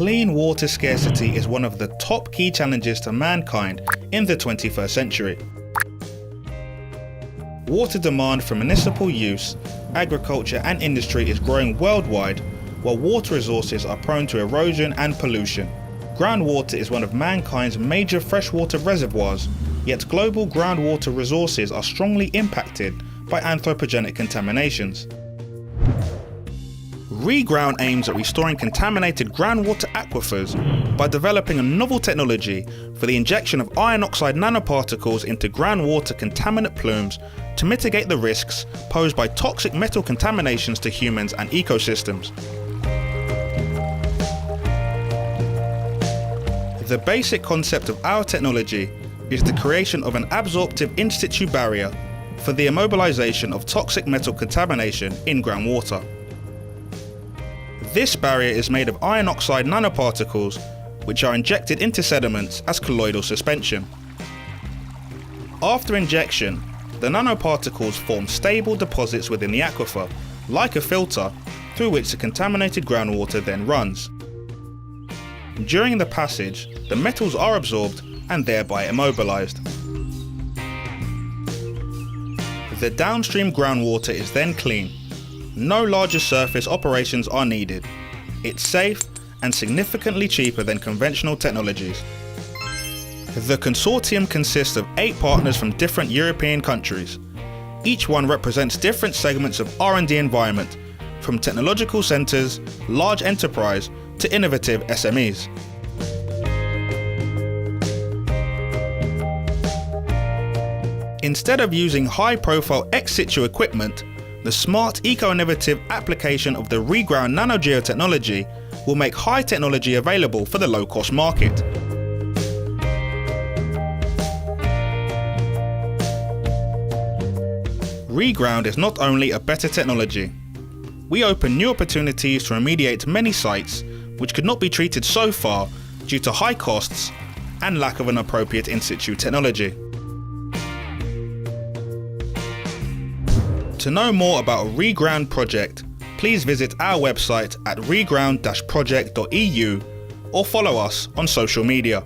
Clean water scarcity is one of the top key challenges to mankind in the 21st century. Water demand for municipal use, agriculture and industry is growing worldwide, while water resources are prone to erosion and pollution. Groundwater is one of mankind's major freshwater reservoirs, yet global groundwater resources are strongly impacted by anthropogenic contaminations. REGROUND aims at restoring contaminated groundwater aquifers by developing a novel technology for the injection of iron oxide nanoparticles into groundwater contaminant plumes to mitigate the risks posed by toxic metal contaminations to humans and ecosystems. The basic concept of our technology is the creation of an absorptive in situ barrier for the immobilization of toxic metal contamination in groundwater. This barrier is made of iron oxide nanoparticles, which are injected into sediments as colloidal suspension. After injection, the nanoparticles form stable deposits within the aquifer, like a filter, through which the contaminated groundwater then runs. During the passage, the metals are absorbed and thereby immobilized. The downstream groundwater is then clean. No larger surface operations are needed. It's safe and significantly cheaper than conventional technologies. The consortium consists of 8 partners from different European countries. Each one represents different segments of R&D environment, from technological centres, large enterprise, to innovative SMEs. Instead of using high-profile ex-situ equipment, the smart, eco-innovative application of the REGROUND nanogeotechnology will make high technology available for the low-cost market. REGROUND is not only a better technology. We open new opportunities to remediate many sites which could not be treated so far due to high costs and lack of an appropriate in-situ technology. To know more about a REGROUND project, please visit our website at reground-project.eu or follow us on social media.